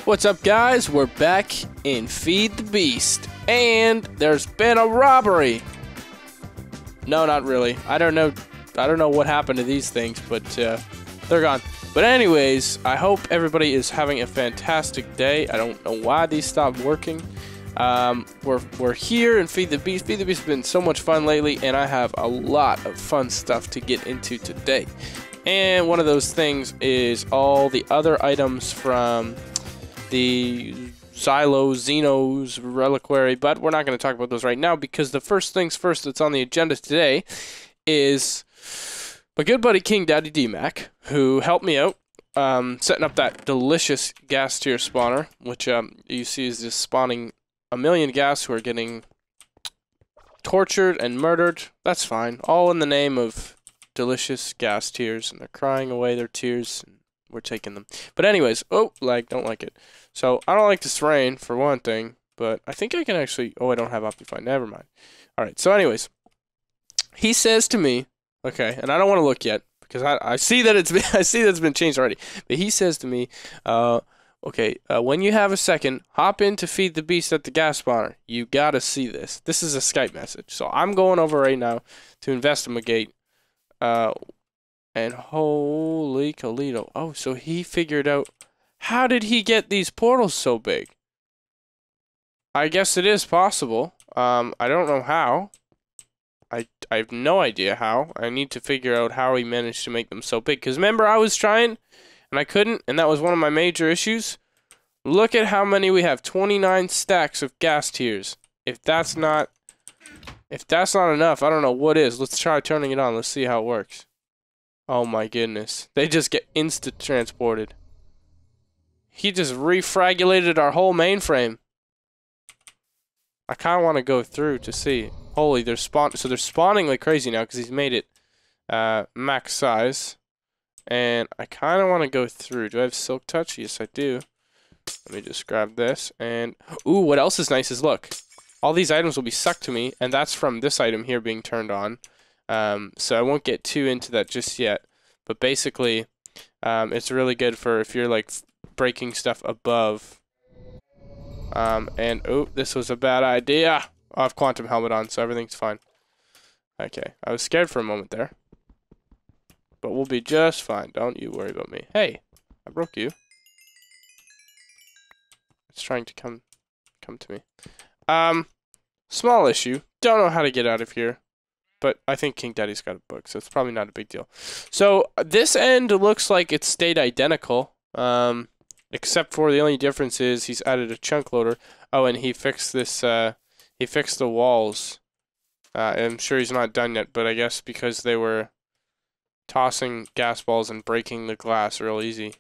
What's up, guys? We're back in Feed the Beast, and there's been a robbery. No, not really. I don't know what happened to these things, but they're gone. But anyways, I hope everybody is having a fantastic day. I don't know why these stopped working. We're here in Feed the Beast. Feed the Beast has been so much fun lately, and I have a lot of fun stuff to get into today. And one of those things is all the other items from the Xeno's Reliquary, but we're not going to talk about those right now because the first things first that's on the agenda today is my good buddy King Daddy D-Mac, who helped me out setting up that delicious gas tier spawner, which you see is just spawning a million gas who are getting tortured and murdered. That's fine, all in the name of delicious gas tiers, and they're crying away their tears. We're taking them. But anyways, don't like it. So, I don't like this rain, for one thing, but I think I can actually, I don't have Optifine, never mind. Alright, so anyways, he says to me, okay, and I don't want to look yet, because I see that it's been changed already, but he says to me, when you have a second, hop in to Feed the Beast at the gas spawner. You gotta see this. This is a Skype message. So, I'm going over right now to investigate, and holy Colito. Oh, so he figured out, how did he get these portals so big? I guess it is possible. I don't know how. I have no idea how. I need to figure out how he managed to make them so big. Because remember, I was trying, and I couldn't, and that was one of my major issues. Look at how many we have. 29 stacks of gas tiers. If that's not enough, I don't know what is. Let's try turning it on. Let's see how it works. Oh my goodness. They just get instant transported. He just refragulated our whole mainframe. I kind of want to go through to see. Holy, they're spawning like crazy now because he's made it max size. And I kind of want to go through. Do I have Silk Touch? Yes, I do. Let me just grab this. And, ooh, what else is nice is, look. All these items will be sucked to me, and that's from this item here being turned on. So I won't get too into that just yet. But basically, it's really good for if you're, like, breaking stuff above. And, oh, this was a bad idea. I have Quantum Helmet on, so everything's fine. Okay, I was scared for a moment there. But we'll be just fine. Don't you worry about me. Hey, I broke you. It's trying to come to me. Small issue. Don't know how to get out of here. But I think King Daddy's got a book, so it's probably not a big deal. So, this end looks like it stayed identical. Except for the only difference is he's added a chunk loader. Oh, and he fixed this, he fixed the walls. I'm sure he's not done yet, but I guess because they were tossing gas balls and breaking the glass real easy.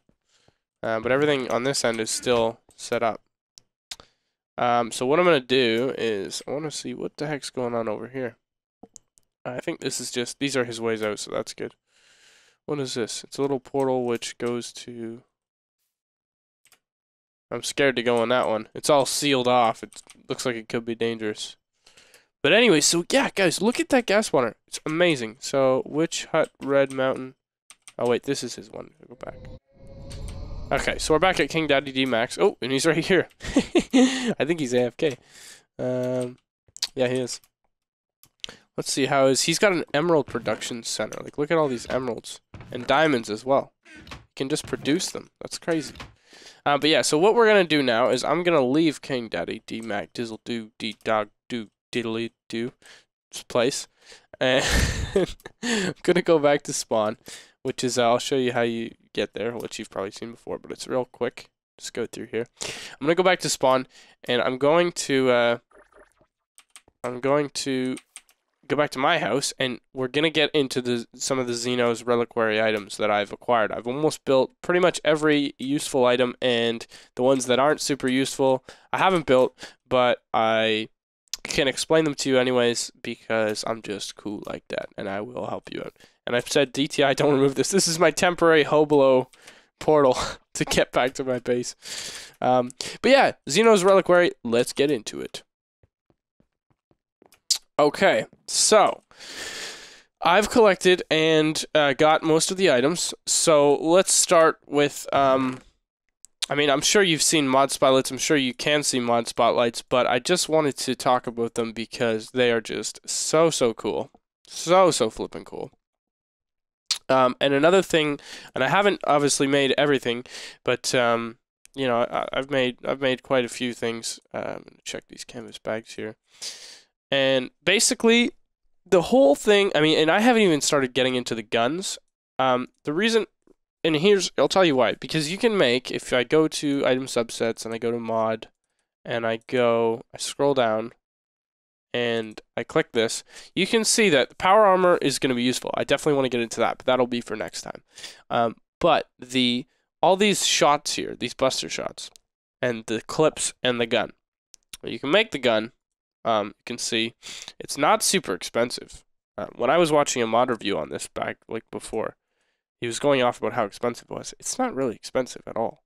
But everything on this end is still set up. So what I'm going to do is, I want to see what the heck's going on over here. I think this is just, these are his ways out, so that's good. What is this? It's a little portal which goes to... I'm scared to go on that one. It's all sealed off. It looks like it could be dangerous. But anyway, so yeah, guys, look at that gas spawner. It's amazing. So, Witch Hut, Red Mountain. Oh, wait, this is his one. Go back. Okay, so we're back at King Daddy D-Max. Oh, and he's right here. I think he's AFK. Yeah, he is. Let's see how he's got an emerald production center. Like, look at all these emeralds. And diamonds as well. You can just produce them. That's crazy. But yeah, so what we're going to do now is I'm going to leave King Daddy D-Mac Dizzle Do D-Dog Do Diddly Do place. And I'm going to go back to spawn, which is, I'll show you how you get there, which you've probably seen before, but it's real quick. Just go through here. I'm going to go back to spawn, and I'm going to go back to my house, and we're going to get into some of the Xeno's Reliquary items that I've acquired. I've almost built pretty much every useful item, and the ones that aren't super useful, I haven't built, but I can explain them to you anyways, because I'm just cool like that, and I will help you out. And I've said, DTI, don't remove this. This is my temporary Hoblo portal to get back to my base. But yeah, Xeno's Reliquary, let's get into it. Okay, so I've collected and got most of the items. So let's start with I mean, I'm sure you've seen mod spotlights. I'm sure you can see mod spotlights, but I just wanted to talk about them because they are just so cool, so flippin' cool. And another thing, and I haven't obviously made everything, but you know, I've made quite a few things. Check these canvas bags here, and basically the whole thing. I mean, and I haven't even started getting into the guns. The reason. And I'll tell you why. Because you can make, if I go to item subsets and I go to mod and I scroll down and I click this, you can see that the power armor is going to be useful. I definitely want to get into that, but that'll be for next time. But all these shots here, these buster shots, and the clips and the gun. You can make the gun. You can see it's not super expensive. When I was watching a mod review on this back like before, he was going off about how expensive it was. It's not really expensive at all,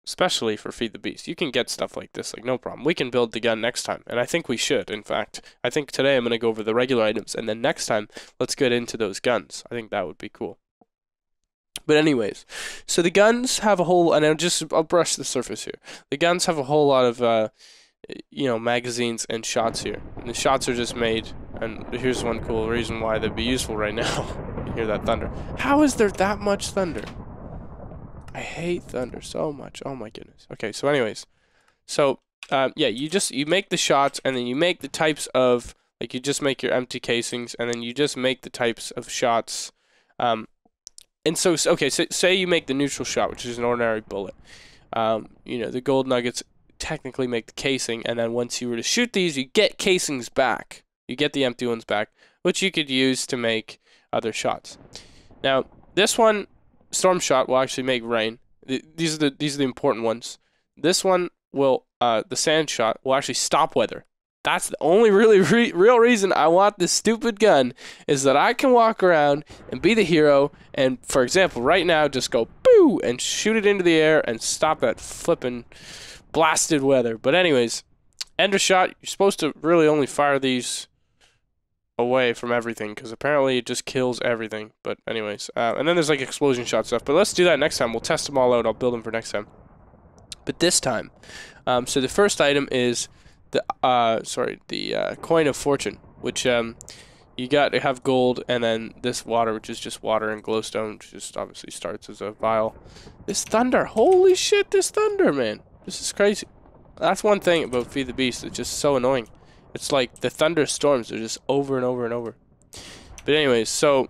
especially for Feed the Beast. You can get stuff like this, like no problem. We can build the gun next time, and I think we should. In fact, I think today I'm going to go over the regular items, and then next time, let's get into those guns. I think that would be cool. But anyways, so the guns have a whole, and I'll brush the surface here. The guns have a whole lot of, you know, magazines and shots here. And the shots are just made, and here's one cool reason why they'd be useful right now. Hear that thunder. How is there that much thunder? I hate thunder so much. Oh my goodness. Okay, so anyways. So, yeah, you make the shots and then you make the types of, like you just make your empty casings and then you just make the types of shots. And so, okay, so say you make the neutral shot, which is an ordinary bullet. You know, the gold nuggets technically make the casing, and then once you were to shoot these, you get casings back. You get the empty ones back, which you could use to make other shots. Now, this one, storm shot, will actually make rain. These are the important ones. This one will, the sand shot will actually stop weather. That's the only really real reason I want this stupid gun, is that I can walk around and be the hero, and for example, right now, just go boo and shoot it into the air and stop that flippin' blasted weather. But anyways, ender shot, you're supposed to really only fire these away from everything, because apparently it just kills everything. But anyways, and then there's like explosion shot stuff, but let's do that next time. We'll test them all out. I'll build them for next time. But this time, so the first item is the coin of fortune, which you got to have gold, and then this water, which is just water and glowstone, which just obviously starts as a vial. This thunder, holy shit, this thunder, man, this is crazy. That's one thing about Feed the Beast. It's just so annoying. It's like the thunderstorms are just over and over and over. But anyways, so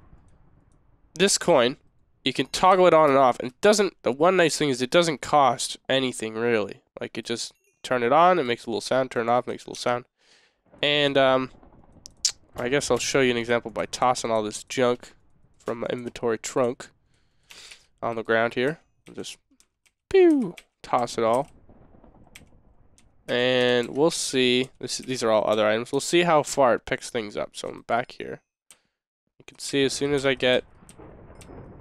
this coin, you can toggle it on and off, and it doesn't. The one nice thing is it doesn't cost anything really. Like it just turn it on, it makes a little sound. Turn it off, makes a little sound. And I guess I'll show you an example by tossing all this junk from my inventory trunk on the ground here. I'll just pew, toss it all. And we'll see, these are all other items, we'll see how far it picks things up. So I'm back here. You can see as soon as I get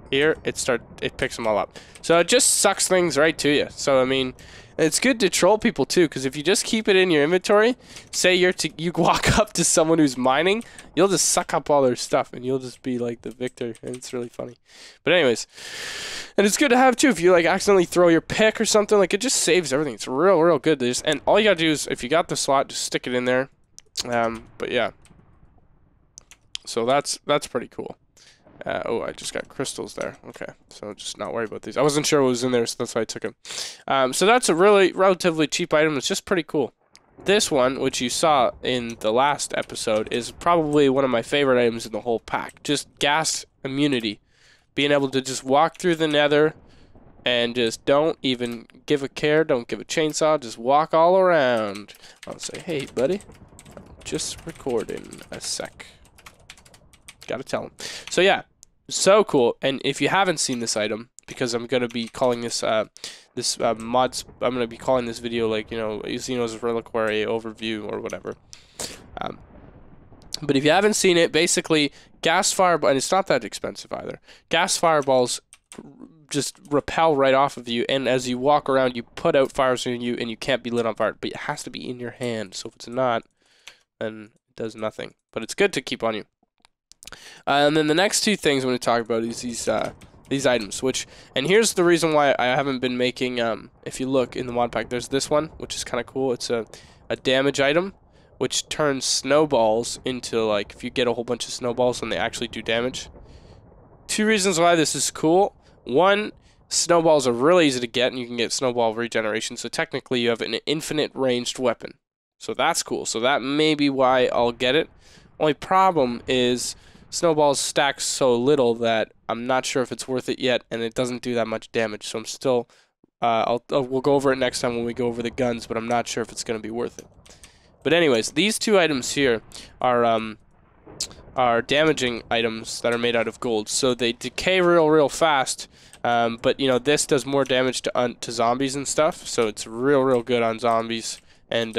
here, it picks them all up. So it just sucks things right to you. So I mean, it's good to troll people too, because if you just keep it in your inventory, say you walk up to someone who's mining, you'll just suck up all their stuff and you'll just be like the victor, and it's really funny. But anyways, and it's good to have too if you like accidentally throw your pick or something, like it just saves everything. It's real good. And all you gotta do is, if you got the slot, just stick it in there. But yeah, so that's pretty cool. Oh, I just got crystals there. Okay, so just not worry about these. I wasn't sure what was in there, so that's why I took them. So that's a relatively cheap item. It's just pretty cool. This one, which you saw in the last episode, is probably one of my favorite items in the whole pack. Just gas immunity. Being able to just walk through the nether and just don't even give a care, don't give a chainsaw, just walk all around. I'll say, hey, buddy, I'm just recording a sec. Gotta tell him. So yeah, so cool. And if you haven't seen this item, because I'm gonna be calling this mods, I'm gonna be calling this video like, you know, Xeno's Reliquary overview or whatever. But if you haven't seen it, basically gas fireball, and it's not that expensive either. Gas fireballs just repel right off of you, and as you walk around, you put out fires in you, and you can't be lit on fire. But it has to be in your hand. So if it's not, then does nothing. But it's good to keep on you. And then the next two things I'm going to talk about is these items, and here's the reason why I haven't been making, if you look in the mod pack, there's this one, which is kind of cool. It's a damage item, which turns snowballs into, like, if you get a whole bunch of snowballs and they actually do damage. Two reasons why this is cool. One, snowballs are really easy to get, and you can get snowball regeneration, so technically you have an infinite ranged weapon. So that's cool. So that may be why I'll get it. Only problem is snowballs stack so little that I'm not sure if it's worth it yet, and it doesn't do that much damage. So I'm still, we'll go over it next time when we go over the guns, but I'm not sure if it's going to be worth it. But anyways, these two items here are damaging items that are made out of gold. So they decay real fast, but you know, this does more damage to zombies and stuff. So it's real good on zombies and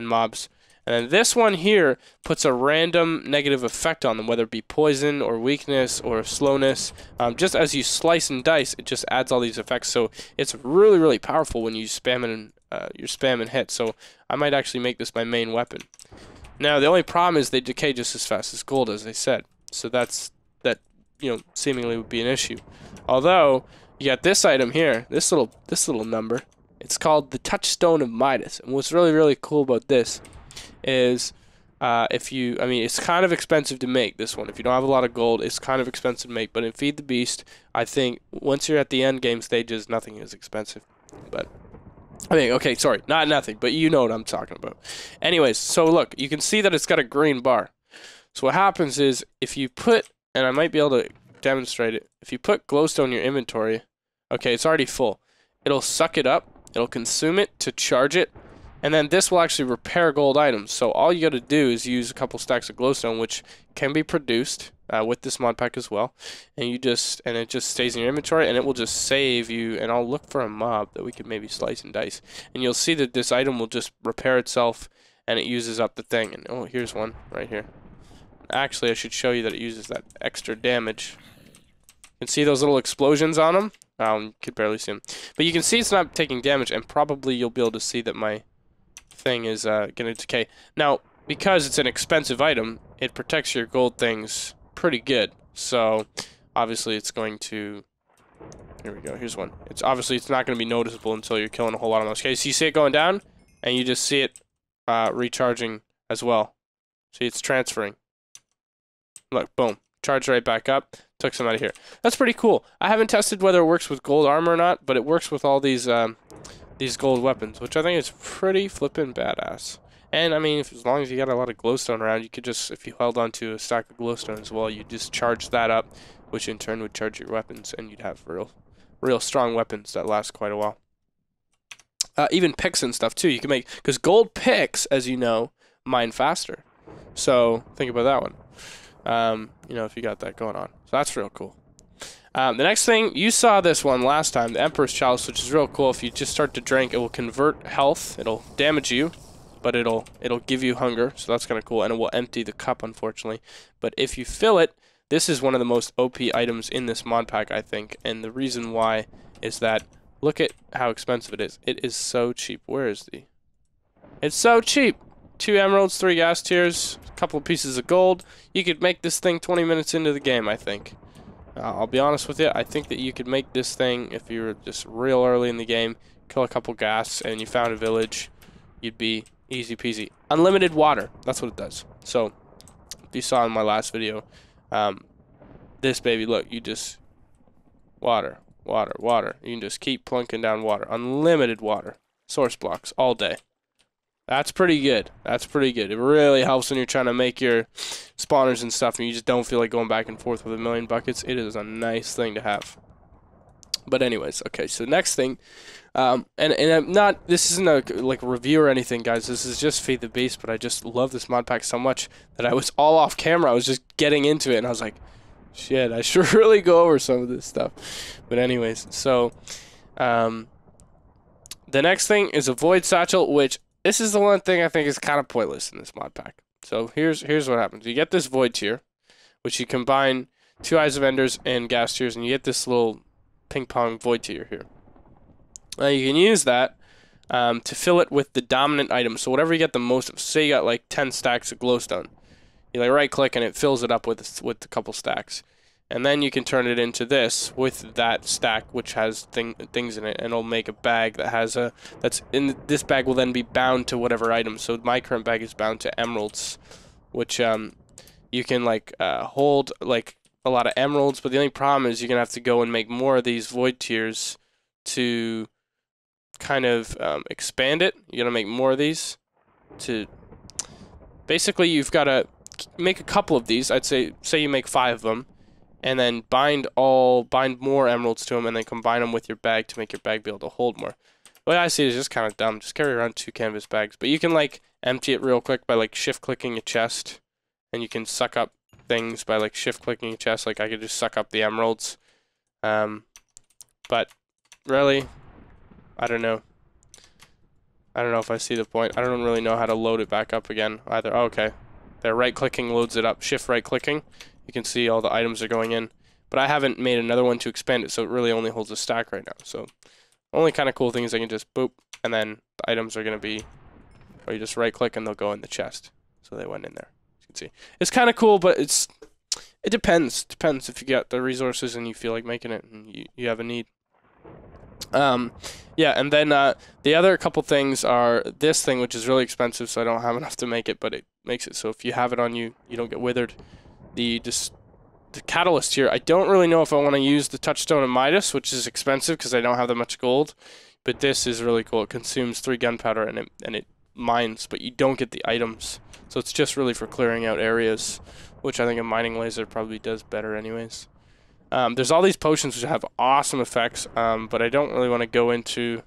mobs. And then this one here puts a random negative effect on them, whether it be poison or weakness or slowness. Just as you slice and dice, it just adds all these effects. So it's really powerful when you spam and hit. So I might actually make this my main weapon. Now the only problem is they decay just as fast as gold, as I said. So that seemingly would be an issue. Although you got this item here, this little number. It's called the Touchstone of Midas. And what's really cool about this is it's kind of expensive to make, this one. If you don't have a lot of gold, it's kind of expensive to make. But in Feed the Beast, I think once you're at the end game stages, nothing is expensive. But I mean, okay, sorry, not nothing, but you know what I'm talking about. Anyways, so look, you can see that it's got a green bar. So what happens is, if you put, and I might be able to demonstrate it, if you put glowstone in your inventory, okay, it's already full. It'll suck it up, it'll consume it to charge it, and then this will actually repair gold items. So all you got to do is use a couple stacks of glowstone, which can be produced with this mod pack as well. And it just stays in your inventory, and it will just save you. And I'll look for a mob that we can maybe slice and dice. And you'll see that this item will just repair itself, and it uses up the thing. And oh, here's one right here. Actually, I should show you that it uses that extra damage. You can see those little explosions on them. You could barely see them. But you can see it's not taking damage, and probably you'll be able to see that my thing is going to decay. Now, because it's an expensive item, it protects your gold things pretty good. So, obviously it's going to... Here we go, here's one. It's not going to be noticeable until you're killing a whole lot of those. Okay, so you see it going down, and you just see it recharging as well. See, it's transferring. Look, boom. Charged right back up. Took some out of here. That's pretty cool. I haven't tested whether it works with gold armor or not, but it works with all these gold weapons, which I think is pretty flippin' badass. And I mean, as long as you got a lot of glowstone around, you could just, if you held onto a stack of glowstone as well, you just charge that up, which in turn would charge your weapons, and you'd have real strong weapons that last quite a while. Even picks and stuff too, you can make, because gold picks, as you know, mine faster. So think about that one. If you got that going on, so that's real cool. The next thing, you saw this one last time, the Emperor's Chalice, which is real cool. If you just start to drink, it will convert health. It'll damage you, but it'll give you hunger, so that's kind of cool, and it will empty the cup, unfortunately. But if you fill it, this is one of the most OP items in this mod pack, I think, and the reason why is that, look at how expensive it is. It is so cheap. Where is the... It's so cheap! 2 emeralds, 3 gas tiers, a couple of pieces of gold. You could make this thing 20 minutes into the game, I think. I'll be honest with you, I think that you could make this thing if you were just real early in the game, kill a couple gas, and you found a village, you'd be easy peasy. Unlimited water, that's what it does. So, if you saw in my last video, this baby, look, you just, water. You can just keep plunking down water. Unlimited water. Source blocks, all day. That's pretty good. It really helps when you're trying to make your spawners and stuff and you just don't feel like going back and forth with a million buckets. It is a nice thing to have. But anyways, okay, so next thing, and I'm not, this isn't a like review or anything, guys. This is just Feed the Beast, but I just love this mod pack so much that I was all off camera. I was just getting into it and I was like, shit, I should really go over some of this stuff. But anyways, so the next thing is a Void Satchel, which this is the one thing I think is kind of pointless in this mod pack. So here's what happens. You get this Void tier, which you combine 2 Eyes of Enders and gas tiers, and you get this little ping pong Void tier here. Now you can use that to fill it with the dominant item. So whatever you get the most of. Say you got like 10 stacks of glowstone. You like right click and it fills it up with a couple stacks. And then you can turn it into this with that stack which has things in it, and it'll make a bag that has this bag will then be bound to whatever item. So my current bag is bound to emeralds, which you can like hold like a lot of emeralds, but the only problem is you're gonna have to go and make more of these void tiers to kind of expand it. You're gonna make more of these to basically you've got to make a couple of these. I'd say you make 5 of them, and then bind more emeralds to them, and then combine them with your bag to make your bag be able to hold more. The way I see it is just kind of dumb. Just carry around 2 canvas bags, but you can like empty it real quick by like shift clicking a chest, and you can suck up things by like shift clicking a chest. Like I could just suck up the emeralds, but really, I don't know. I don't know if I see the point. I don't really know how to load it back up again either. Oh, okay. There, right clicking loads it up. Shift right clicking. You can see all the items are going in. But I haven't made another one to expand it, so it really only holds a stack right now. So only kind of cool thing is I can just boop, and then the items are going to be, or you just right click and they'll go in the chest. So they went in there. You can see. It's kind of cool, but it depends. Depends if you got the resources and you feel like making it and you have a need. Yeah, and then the other couple things are this thing, which is really expensive, so I don't have enough to make it, but it makes it so if you have it on you, you don't get withered. The catalyst here, I don't really know if I want to use the touchstone of Midas, which is expensive because I don't have that much gold, but this is really cool. It consumes 3 gunpowder and it mines, but you don't get the items, so it's just really for clearing out areas, which I think a mining laser probably does better anyways. There's all these potions which have awesome effects, but I don't really want to go into.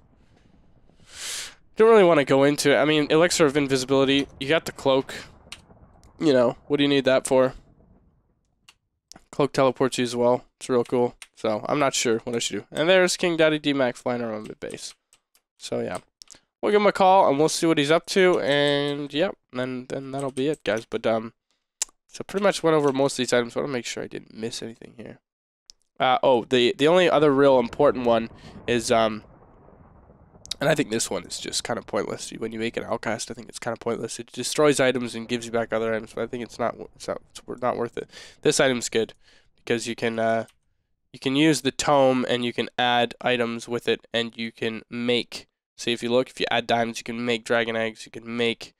I mean, elixir of invisibility. You got the cloak. You know, what do you need that for? Cloak teleports you as well. It's real cool. So I'm not sure what I should do. And there's King Daddy D-Mac flying around the base. So yeah, we'll give him a call and we'll see what he's up to. And yep, then that'll be it, guys. But so pretty much went over most of these items. I want to make sure I didn't miss anything here. The only other real important one is and I think this one is just kind of pointless. When you make an outcast, I think it's kind of pointless. It destroys items and gives you back other items, but I think it's not worth it. This item's good because you can use the tome and you can add items with it, and you can make. See, if you add diamonds, you can make dragon eggs. You can make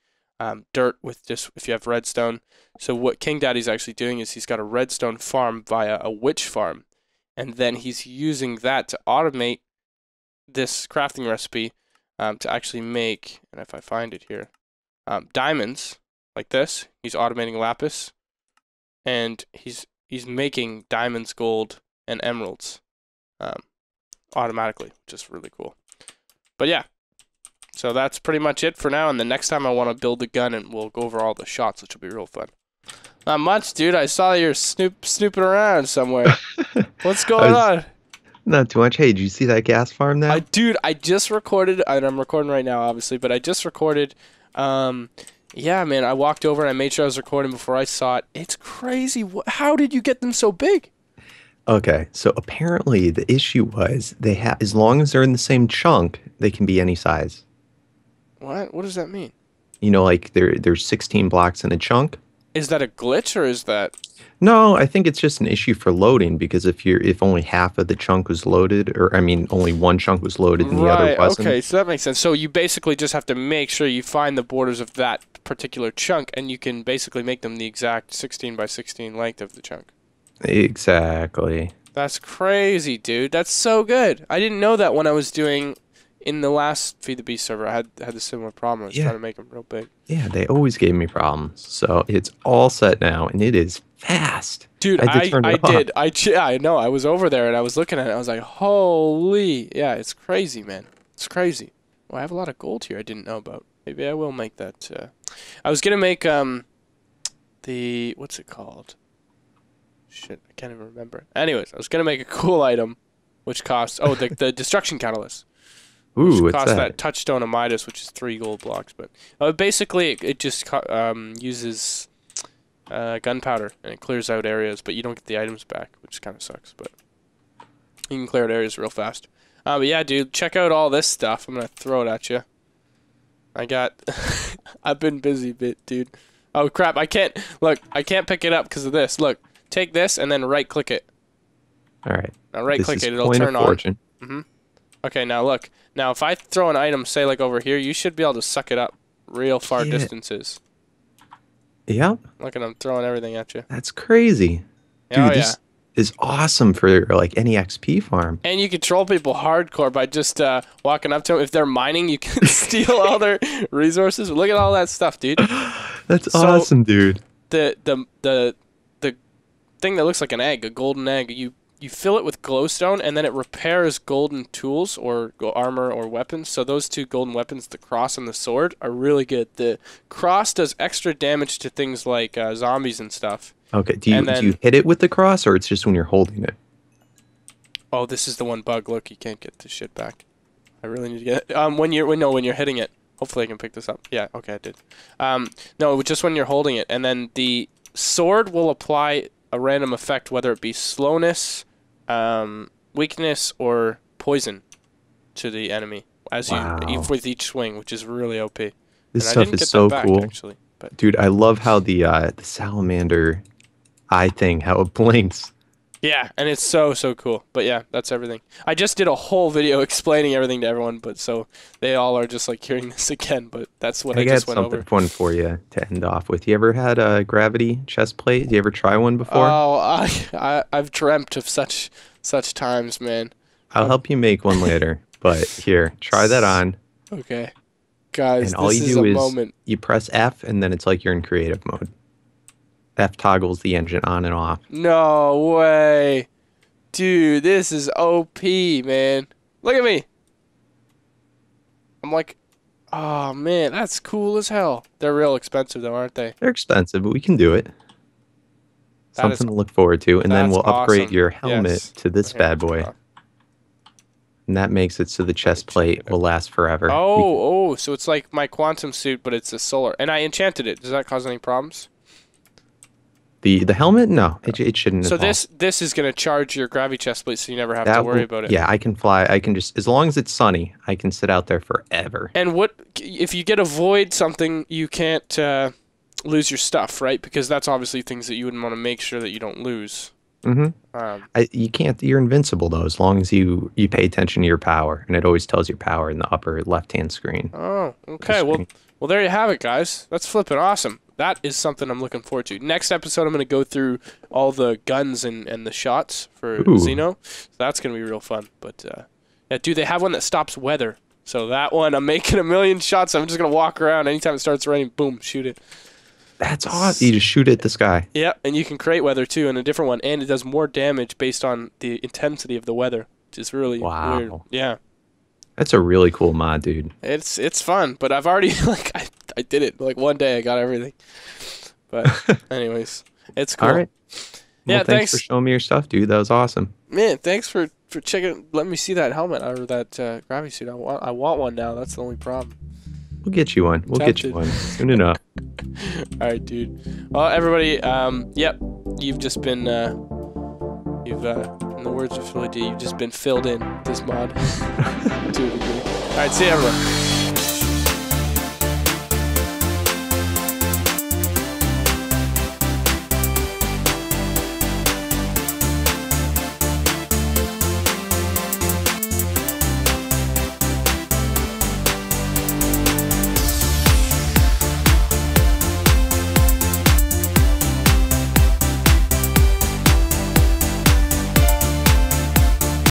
dirt with just if you have redstone. So what King Daddy's actually doing is he's got a redstone farm via a witch farm. And then he's using that to automate this crafting recipe to actually make, and if I find it here, diamonds like this. He's automating lapis, and he's making diamonds, gold, and emeralds automatically, which is really cool. But yeah, so that's pretty much it for now. And the next time I want to build a gun, and we'll go over all the shots, which will be real fun. Not much, dude. I saw you're snooping around somewhere. What's going on? Not too much. Hey, did you see that gas farm now? Dude, I just recorded, and I'm recording right now, obviously, but I just recorded. Yeah, man, I walked over and I made sure I was recording before I saw it. It's crazy. How did you get them so big? Okay, so apparently the issue was they have, as long as they're in the same chunk, they can be any size. What? What does that mean? You know, like there's 16 blocks in a chunk. Is that a glitch or is that? No, I think it's just an issue for loading, because if only half of the chunk was loaded, or I mean only one chunk was loaded and the other wasn't. Okay, so that makes sense. So you basically just have to make sure you find the borders of that particular chunk, and you can basically make them the exact 16 by 16 length of the chunk. Exactly. That's crazy, dude. That's so good. I didn't know that when I was doing in the last Feed the Beast server. I had a similar problem. I was trying to make them real big. Yeah, they always gave me problems. So it's all set now, and it is fast. Dude, I did. I know. I was over there and I was looking at it. I was like, holy, yeah, it's crazy, man. It's crazy. Well, I have a lot of gold here I didn't know about. Maybe I will make that. I was gonna make what's it called? Shit, I can't even remember. Anyways, I was gonna make a cool item, which costs the destruction catalyst. Ooh, which what's costs that? touchstone of Midas, which is 3 gold blocks. But basically, it just uses gunpowder, and it clears out areas, but you don't get the items back, which kind of sucks. But you can clear out areas real fast. But yeah, dude, check out all this stuff. I'm gonna throw it at you. I got... I've been busy, dude. Oh, crap. I can't... Look, I can't pick it up because of this. Look, take this and then right-click it. All right. Now right-click it. It'll Point turn of on. fortune. Mm-hmm. Okay, now look. Now, if I throw an item, say, like over here, you should be able to suck it up real far distances. Yep. Look at I'm throwing everything at you. That's crazy. Dude, this is awesome for like any XP farm. And you control people hardcore by just walking up to them. If they're mining, you can steal all their resources. Look at all that stuff, dude. That's awesome, dude. The thing that looks like an egg, a golden egg, you fill it with glowstone, and then it repairs golden tools or armor or weapons. So those two golden weapons, the cross and the sword, are really good. The cross does extra damage to things like zombies and stuff. Okay, do you hit it with the cross, or it's just when you're holding it? Oh, this is the one bug. Look, you can't get this shit back. I really need to get it. When you're hitting it. Hopefully I can pick this up. Yeah, okay, I did. No, just when you're holding it. And then the sword will apply a random effect, whether it be slowness, weakness, or poison to the enemy as you with each swing, which is really OP. This stuff is so cool. Actually, but dude, I love how the salamander eye thing, how it blinks. Yeah, and it's so cool. But yeah, that's everything. I just did a whole video explaining everything to everyone, but so they all are just like hearing this again. But that's what I just went over. I got something fun for you to end off with. You ever had a gravity chest plate? Did you ever try one before? Oh, I've dreamt of such times, man. I'll help you make one later. But here, try that on. Okay, guys, and all you do is you press F, and then it's like you're in creative mode. F toggles the engine on and off. No way. Dude, this is OP, man. Look at me. I'm like, oh, man, that's cool as hell. They're real expensive, though, aren't they? They're expensive, but we can do it. Something to look forward to. And then we'll upgrade your helmet to this bad boy. And that makes it so the chest plate will last forever. Oh, so it's like my quantum suit, but it's a solar. And I enchanted it. Does that cause any problems? The helmet? No, it shouldn't. So this is going to charge your gravity chest plate, so you never have to worry about it. Yeah, I can fly. I can just, as long as it's sunny, I can sit out there forever. And what if you get a void something, you can't lose your stuff, right? Because that's obviously things that you wouldn't want to make sure that you don't lose. Mm-hmm. You can't. You're invincible though, as long as you pay attention to your power, and it always tells your power in the upper left-hand screen. Oh, okay. Well, there you have it, guys. That's flipping awesome. That is something I'm looking forward to. Next episode, I'm going to go through all the guns and the shots for Xeno. So that's going to be real fun. But, yeah, dude, they have one that stops weather. So that one, I'm making 1,000,000 shots. I'm just going to walk around. Anytime it starts raining, boom, shoot it. That's awesome. You just shoot it at the sky. Yeah, and you can create weather, too, in a different one. And it does more damage based on the intensity of the weather, which is really weird. Yeah. That's a really cool mod, dude. It's fun, but I've already, like, I did it. Like, one day I got everything. But anyways, it's cool. All right. Well, thanks for showing me your stuff, dude. That was awesome. Man, thanks for checking. Let me see that helmet or that gravity suit. I want one now. That's the only problem. We'll get you one. We'll get you one soon enough. All right, dude. Well, everybody, yep, you've just been, in the words of Philly D, you've just been filled in with this mod to a degree. All right, see you, everyone.